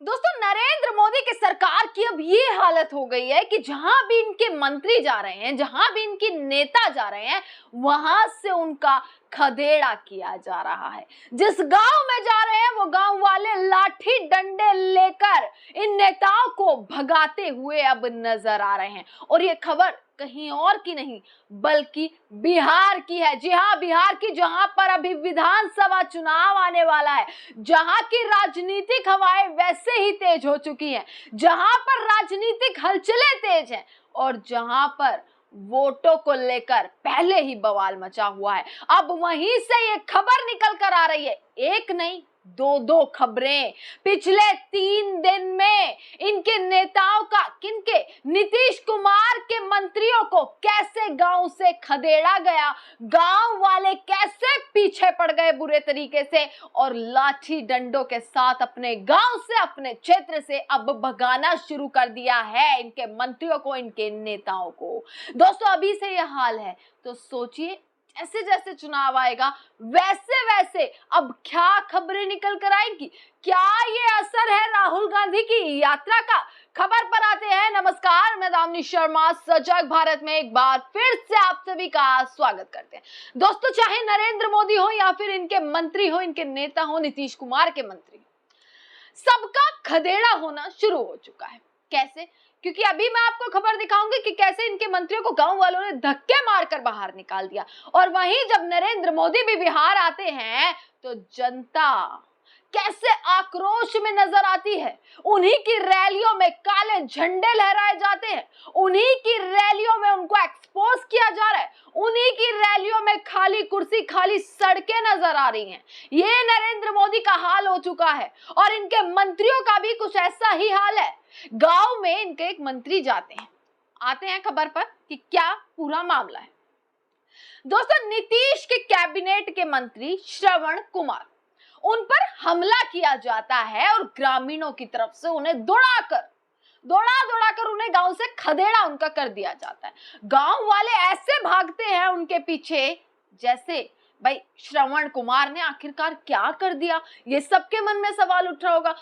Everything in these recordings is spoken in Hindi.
दोस्तों, नरेंद्र मोदी की सरकार की अब ये हालत हो गई है कि जहां भी इनके मंत्री जा रहे हैं, जहां भी इनके नेता जा रहे हैं, वहां से उनका खदेड़ा किया जा रहा है। जिस गांव में जा रहे हैं वो गांव वाले लाठी डंडे लेकर इन नेताओं को भगाते हुए अब नजर आ रहे हैं। और ये खबर कहीं और की नहीं बल्कि बिहार की है। जी हाँ, बिहार की, जहां पर अभी विधानसभा चुनाव आने वाला है, जहां की राजनीतिक हवाएं वैसे ही तेज हो चुकी हैं, जहां पर राजनीतिक हलचलें तेज हैं और जहां पर वोटों को लेकर पहले ही बवाल मचा हुआ है। अब वहीं से ये खबर निकल कर आ रही है, एक नहीं दो खबरें। पिछले 3 दिन में इनके नेताओं का, किनके, नीतीश कुमार के मंत्रियों को कैसे गांव से खदेड़ा गया, गांव वाले कैसे पीछे पड़ गए बुरे तरीके से और लाठी डंडों के साथ अपने गांव से, अपने क्षेत्र से अब भगाना शुरू कर दिया है इनके मंत्रियों को, इनके नेताओं को। दोस्तों, अभी से यह हाल है तो सोचिए जैसे जैसे चुनाव आएगा वैसे वैसे अब क्या खबरें निकल कर आएंगी। क्या ये असर है राहुल गांधी की यात्रा का? खबर पर आते हैं। नमस्कार, मैं दामिनी शर्मा सजग भारत में एक बार फिर से आप सभी का स्वागत करते हैं। दोस्तों, चाहे नरेंद्र मोदी हो या फिर इनके मंत्री हो, इनके नेता हो, नीतीश कुमार के मंत्री, सबका खदेड़ा होना शुरू हो चुका है। कैसे? क्योंकि अभी मैं आपको खबर दिखाऊंगी कि कैसे इनके मंत्रियों को गांव वालों ने धक्के मारकर बाहर निकाल दिया। और वहीं जब नरेंद्र मोदी भी बिहार आते हैं तो जनता कैसे आक्रोश में नजर आती है। उन्हीं की रैलियों में काले झंडे लहराए जाते हैं, उन्हीं की रैलियों में उनको एक्सपोज किया जा रहा है, उन्हीं की रैलियों में खाली कुर्सी, खाली सड़कें नजर आ रही हैं। ये नरेंद्र मोदी का हाल हो चुका है और इनके मंत्रियों का भी कुछ ऐसा ही हाल है। गांव में इनके एक मंत्री जाते हैं, आते हैं खबर पर कि क्या पूरा मामला है। दोस्तों, नीतीश के कैबिनेट के मंत्री श्रवण कुमार, उन पर हमला किया जाता है और ग्रामीणों की तरफ से उन्हें दौड़ा कर उन्हें गांव से खदेड़ा उनका कर दिया जाता है। गांव वाले ऐसे भागते हैं उनके पीछे जैसे भाई श्रवण कुमार ने आखिरकार क्या कर दिया, ये सबके मन में सवाल उठ रहा होगा।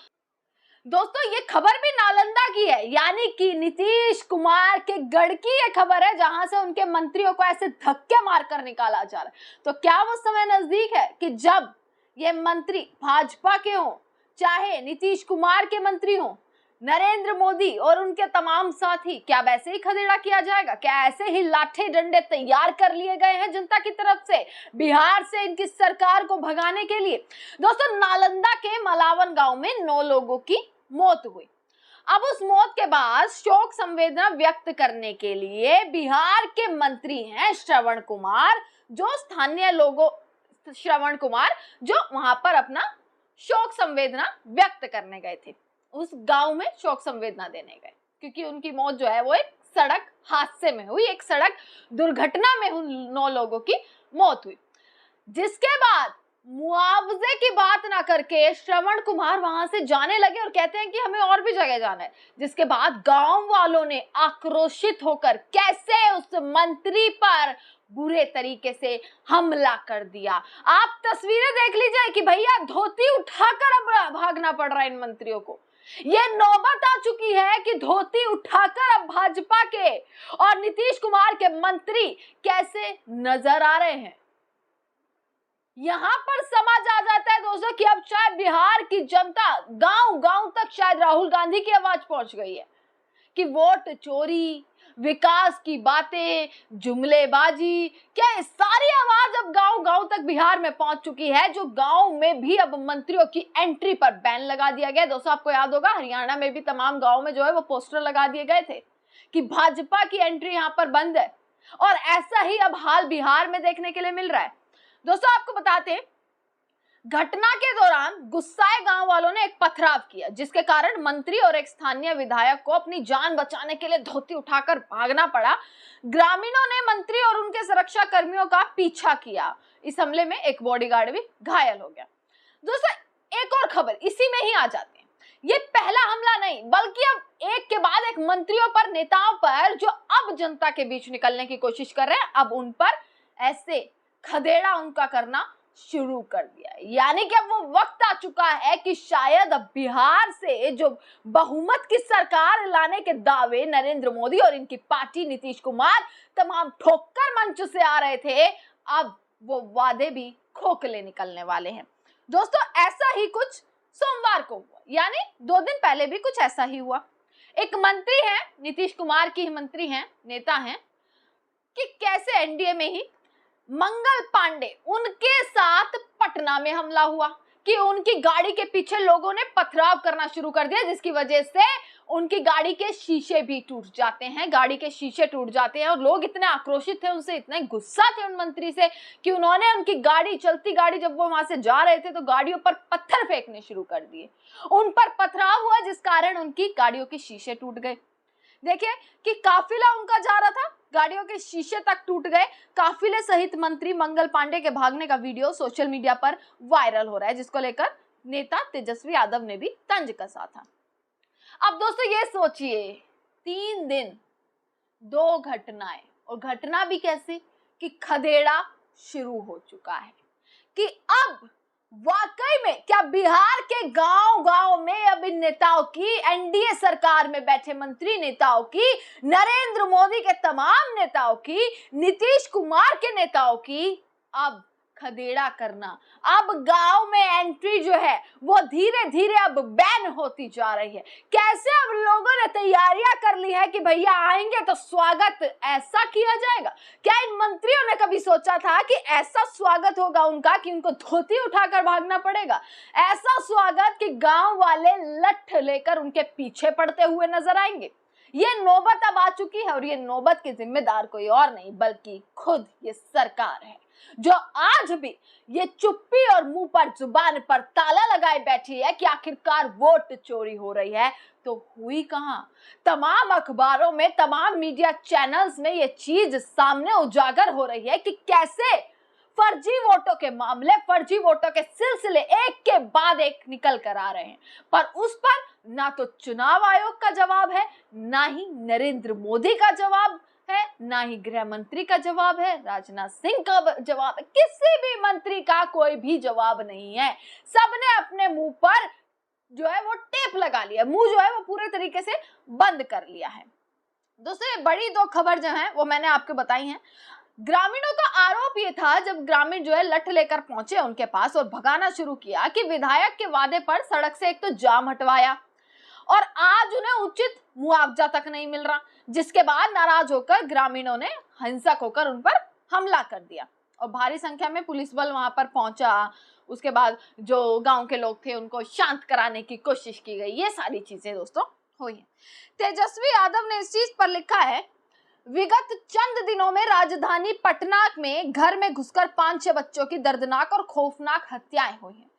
दोस्तों, ये खबर भी नालंदा की है, यानी कि नीतीश कुमार के गढ़ की ये खबर है जहां से उनके मंत्रियों को ऐसे धक्के मारकर निकाला जा रहा है। तो क्या वो समय नजदीक है कि जब ये मंत्री भाजपा के हों, चाहे नीतीश कुमार के मंत्री हों, नरेंद्र मोदी और उनके तमाम साथी, क्या वैसे ही खदेड़ा किया जाएगा? क्या ऐसे ही लाठी डंडे तैयार कर लिए गए हैं जनता की तरफ से बिहार से इनकी सरकार को भगाने के लिए? दोस्तों, नालंदा के मलावन गांव में 9 लोगों की मौत हुई। अब उस मौत के बाद शोक संवेदना व्यक्त करने के लिए बिहार के मंत्री हैं श्रवण कुमार, जो वहां पर अपना शोक संवेदना व्यक्त करने गए थे, उस गांव में शोक संवेदना देने गए, क्योंकि उनकी मौत जो है वो एक सड़क हादसे में हुई, एक सड़क दुर्घटना में उन 9 लोगों की मौत हुई। जिसके बाद मुआवजे की बात ना करके श्रवण कुमार वहां से जाने लगे और कहते हैं कि हमें और भी जगह जाना है। जिसके बाद गांव वालों ने आक्रोशित होकर कैसे उस मंत्री पर बुरे तरीके से हमला कर दिया। आप तस्वीरें देख लीजिए कि भैया धोती उठाकर अब भागना पड़ रहा है इन मंत्रियों को। ये नौबत आ चुकी है कि धोती उठाकर अब भाजपा के और नीतीश कुमार के मंत्री कैसे नजर आ रहे हैं। यहां पर समझ आ जाता है दोस्तों कि अब शायद बिहार की जनता गांव गांव तक शायद राहुल गांधी की आवाज पहुंच गई है कि वोट चोरी, विकास की बातें, जुमलेबाजी, क्या सारी आवाज अब गांव गांव तक बिहार में पहुंच चुकी है, जो गांव में भी अब मंत्रियों की एंट्री पर बैन लगा दिया गया। दोस्तों, आपको याद होगा हरियाणा में भी तमाम गांव में जो है वो पोस्टर लगा दिए गए थे कि भाजपा की एंट्री यहां पर बंद है, और ऐसा ही अब हाल बिहार में देखने के लिए मिल रहा है। दोस्तों, आपको बताते हैं, घटना के दौरान गुस्साए गांव वालों ने एक पथराव किया, जिसके कारण मंत्री और एक स्थानीय विधायक को अपनी जान बचाने के लिए धोती उठाकर भागना पड़ा। ग्रामीणों ने मंत्री और उनके सुरक्षा कर्मियों का पीछा किया। इस हमले में एक बॉडीगार्ड भी घायल हो गया। दोस्तों, एक और खबर इसी में ही आ जाते हैं। ये पहला हमला नहीं, बल्कि अब एक के बाद एक मंत्रियों पर, नेताओं पर, जो अब जनता के बीच निकलने की कोशिश कर रहे हैं, अब उन पर ऐसे खदेड़ा उनका करना शुरू कर दिया है। यानी कि अब वो वक्त आ चुका है कि शायद अब बिहार से जो बहुमत की सरकार लाने के दावे नरेंद्र मोदी और इनकी पार्टी नीतीश कुमार तमाम ठोकर मंच से आ रहे थे, अब वो वादे भी खोखले निकलने वाले हैं। दोस्तों, ऐसा ही कुछ सोमवार को हुआ, यानी 2 दिन पहले भी कुछ ऐसा ही हुआ। एक मंत्री है, नीतीश कुमार की मंत्री हैं, नेता हैं, कि कैसे एनडीए में ही मंगल पांडे, उनके साथ पटना में हमला हुआ कि उनकी गाड़ी के पीछे लोगों ने पथराव करना शुरू कर दिया, जिसकी वजह से उनकी गाड़ी के शीशे भी टूट जाते हैं, गाड़ी के शीशे टूट जाते हैं। और लोग इतने आक्रोशित थे उनसे, इतने गुस्सा थे उन मंत्री से कि उन्होंने उनकी गाड़ी, चलती गाड़ी, जब वो वहां से जा रहे थे तो गाड़ियों पर पत्थर फेंकने शुरू कर दिए। उन पर पथराव हुआ जिस कारण उनकी गाड़ियों के शीशे टूट गए। देखिए कि काफिला उनका जा रहा था, गाड़ियों के शीशे तक टूट गए। काफिले सहित मंत्री मंगल पांडे के भागने का वीडियो सोशल मीडिया पर वायरल हो रहा है, जिसको लेकर नेता तेजस्वी यादव ने भी तंज कसा था। अब दोस्तों ये सोचिए, 3 दिन 2 घटनाएं, और घटना भी कैसी कि खदेड़ा शुरू हो चुका है कि अब वाकई में क्या बिहार के गांव-गांव में अब इन नेताओं की, एनडीए सरकार में बैठे मंत्री नेताओं की, नरेंद्र मोदी के तमाम नेताओं की, नीतीश कुमार के नेताओं की अब खदेड़ा करना, अब गांव में एंट्री जो है वो धीरे धीरे अब बैन होती जा रही है। कैसे अब लोगों ने तैयारियां कर ली है कि भैया आएंगे तो स्वागत ऐसा किया जाएगा। क्या इन मंत्रियों ने कभी सोचा था कि ऐसा स्वागत होगा उनका कि उनको धोती उठाकर भागना पड़ेगा? ऐसा स्वागत कि गांव वाले लठ लेकर उनके पीछे पड़ते हुए नजर आएंगे। ये नौबत अब आ चुकी है, और ये नौबत के जिम्मेदार कोई और नहीं बल्कि खुद ये सरकार है, जो आज भी ये चुप्पी और मुंह पर, जुबान पर ताला लगाए बैठी है कि आखिरकार वोट चोरी हो रही है। तो हुई कहां? तमाम अखबारों में, तमाम मीडिया चैनल्स में ये चीज सामने उजागर हो रही है कि कैसे फर्जी वोटों के मामले, फर्जी वोटों के सिलसिले एक के बाद एक निकल कर आ रहे हैं। पर उस पर ना तो चुनाव आयोग का जवाब है, ना ही नरेंद्र मोदी का जवाब है, ना ही गृह मंत्री का जवाब है, राजनाथ सिंह का जवाब है, किसी भी मंत्री का कोई भी जवाब नहीं है। सबने अपने मुंह पर जो है वो टेप लगा लिया, मुंह जो है वो पूरे तरीके से बंद कर लिया है। दोस्तों, ये बड़ी 2 खबर जो है वो मैंने आपको बताई हैं। ग्रामीणों का आरोप ये था, जब ग्रामीण जो है लठ लेकर पहुंचे उनके पास और भगाना शुरू किया, कि विधायक के वादे पर सड़क से एक तो जाम हटवाया और आज उन्हें उचित मुआवजा तक नहीं मिल रहा, जिसके बाद नाराज होकर ग्रामीणों ने हिंसक होकर उन पर हमला कर दिया और भारी संख्या में पुलिस बल वहां पर पहुंचा। उसके बाद जो गांव के लोग थे उनको शांत कराने की कोशिश की गई। ये सारी चीजें दोस्तों हुई हैं। तेजस्वी यादव ने इस चीज पर लिखा है, विगत चंद दिनों में राजधानी पटना में घर में घुसकर 5-6 बच्चों की दर्दनाक और खौफनाक हत्याएं हुई हैं।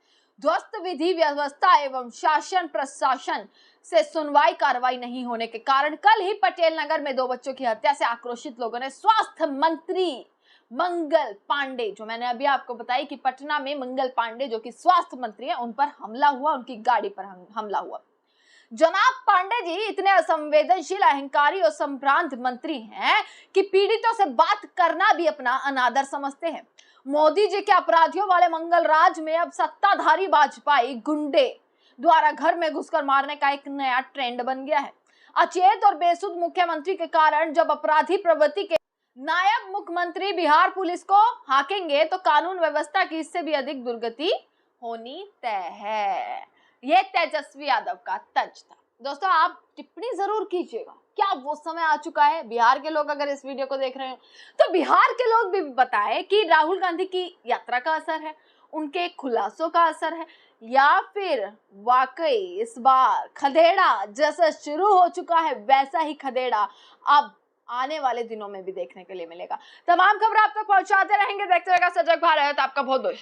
ध्वस्त विधि व्यवस्था एवं शासन प्रशासन से सुनवाई कार्रवाई नहीं होने के कारण कल ही पटेल नगर में 2 बच्चों की हत्या से आक्रोशित लोगों ने स्वास्थ्य मंत्री मंगल पांडे, जो मैंने अभी आपको बताई कि पटना में मंगल पांडे जो कि स्वास्थ्य मंत्री हैं, उन पर हमला हुआ, उनकी गाड़ी पर हमला हुआ। जनाब पांडे जी इतने असंवेदनशील, अहंकारी और संभ्रांत मंत्री हैं कि पीड़ितों से बात करना भी अपना अनादर समझते हैं। मोदी जी के अपराधियों वाले मंगल राज में अब सत्ताधारी भाजपाई गुंडे द्वारा घर में घुसकर मारने का एक नया ट्रेंड बन गया है। अचेत और बेसुध मुख्यमंत्री के कारण जब अपराधी प्रवृत्ति के नायब मुख्यमंत्री बिहार पुलिस को हाकेंगे तो कानून व्यवस्था की इससे भी अधिक दुर्गति होनी तय है। यह तेजस्वी यादव का तंज था। दोस्तों, आप टिप्पणी जरूर कीजिएगा, क्या वो समय आ चुका है? बिहार के लोग अगर इस वीडियो को देख रहे हैं तो बिहार के लोग भी बताएं कि राहुल गांधी की यात्रा का असर है, उनके खुलासों का असर है, या फिर वाकई इस बार खदेड़ा जैसा शुरू हो चुका है वैसा ही खदेड़ा अब आने वाले दिनों में भी देखने के लिए मिलेगा। तमाम खबर आप तक पहुंचाते रहेंगे। देखते रहेगा सजग भारत। आपका बहुत बहुत